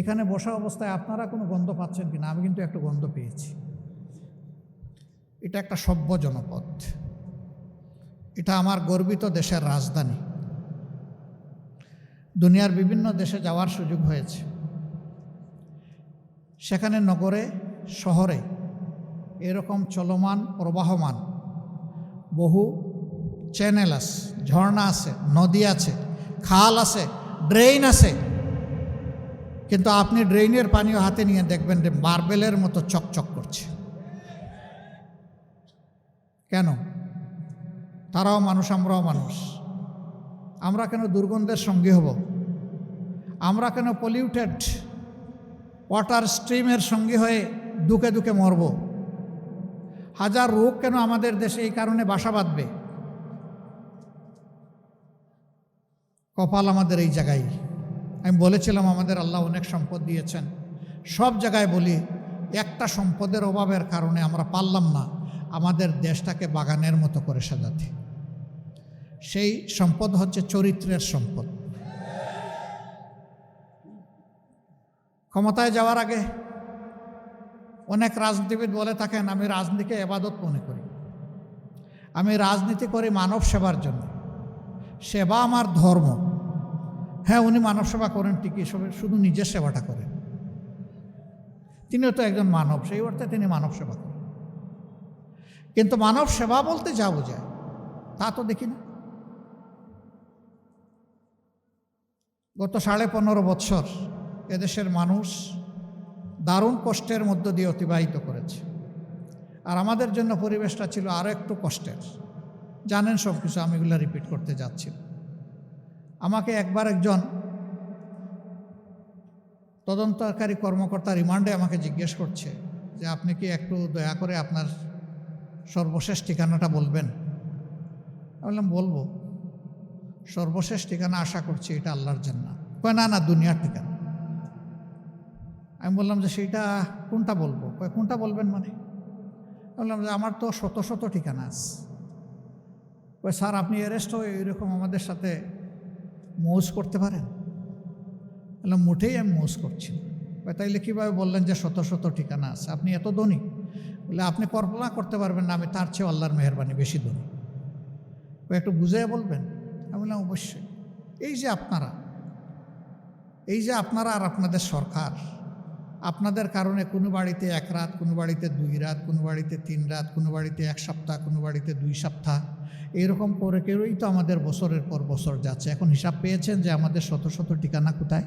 এখানে বসা অবস্থায় আপনারা কোনো গন্ধ পাচ্ছেন কিনা? আমি কিন্তু একটা গন্ধ পেয়েছি। এটা একটা সভ্য জনপদ, এটা আমার গর্বিত দেশের রাজধানী। দুনিয়ার বিভিন্ন দেশে যাওয়ার সুযোগ হয়েছে। সেখানে নগরে শহরে এরকম চলমান প্রবাহমান বহু চ্যানেল আছে, ঝর্ণা আছে, নদী আছে, খাল আছে, ড্রেন আছে। কিন্তু আপনি ড্রেনের পানিও হাতে নিয়ে দেখবেন যে মার্বেলের মতো চকচক করছে। কেন? তারাও মানুষ, আমরাও মানুষ। আমরা কেন দুর্গন্ধের সঙ্গী হব? আমরা কেন পলিউটেড ওয়াটার স্ট্রিমের সঙ্গী হয়ে দুকে দুকে মরব? হাজার রোগ কেন আমাদের দেশে এই কারণে বাসা বাঁধবে? কপাল আমাদের এই জায়গায়। আমি বলেছিলাম আমাদের আল্লাহ অনেক সম্পদ দিয়েছেন। সব জায়গায় বলি একটা সম্পদের অভাবের কারণে আমরা পারলাম না আমাদের দেশটাকে বাগানের মতো করে সাজাতে। সেই সম্পদ হচ্ছে চরিত্রের সম্পদ। ক্ষমতায় যাওয়ার আগে অনেক রাজনীতিবিদ বলে থাকেন, আমি রাজনীতিকে এবাদত মনে করি, আমি রাজনীতি করি মানব সেবার জন্য, সেবা আমার ধর্ম। হ্যাঁ, উনি মানব সেবা করেন ঠিকই, শুধু নিজের সেবাটা করেন। তিনিও তো একজন মানব, সেই অর্থে তিনি মানব সেবা করেন। কিন্তু মানব সেবা বলতে যা বোঝায় তা তো দেখি না। গত 15.5 বছর এদেশের মানুষ দারুণ কষ্টের মধ্য দিয়ে অতিবাহিত করেছে। আর আমাদের জন্য পরিবেশটা ছিল আরও একটু কষ্টের। জানেন সব কিছু, আমি এগুলো রিপিট করতে যাচ্ছি। আমাকে একবার একজন তদন্তকারী কর্মকর্তা রিমান্ডে আমাকে জিজ্ঞেস করছে যে আপনি কি একটু দয়া করে আপনার সর্বশেষ ঠিকানাটা বলবেন? আমি বললাম বলবো। সর্বশেষ ঠিকানা আশা করছি এটা আল্লাহর জান্নাত। কয় না না, দুনিয়ার ঠিকানা। আমি বললাম যে সেইটা কোনটা বলবো? কয় কোনটা বলবেন মানে? বললাম যে আমার তো শত শত ঠিকানা আছে। কয় স্যার আপনি অ্যারেস্ট হয়ে এরকম আমাদের সাথে মৌজ করতে পারেন? বললাম মোটেই আমি মৌজ করছি না। তাইলে কীভাবে বললেন যে শত শত ঠিকানা আছে? আপনি এত ধনী? বলে আপনি কল্পনা করতে পারবেন না আমি তার চেয়ে আল্লাহর মেহেরবানি বেশি ধনী। একটু বুঝিয়ে বলবেন? আমি বললাম অবশ্যই। এই যে আপনারা আর আপনাদের সরকার, আপনাদের কারণে কোনো বাড়িতে 1 রাত, কোনো বাড়িতে 2 রাত, কোনো বাড়িতে 3 রাত, কোনো বাড়িতে 1 সপ্তাহ, কোনো বাড়িতে 2 সপ্তাহ, এইরকম করে কেউই তো আমাদের বছরের পর বছর যাচ্ছে। এখন হিসাব পেয়েছেন যে আমাদের শত শত ঠিকানা কোথায়?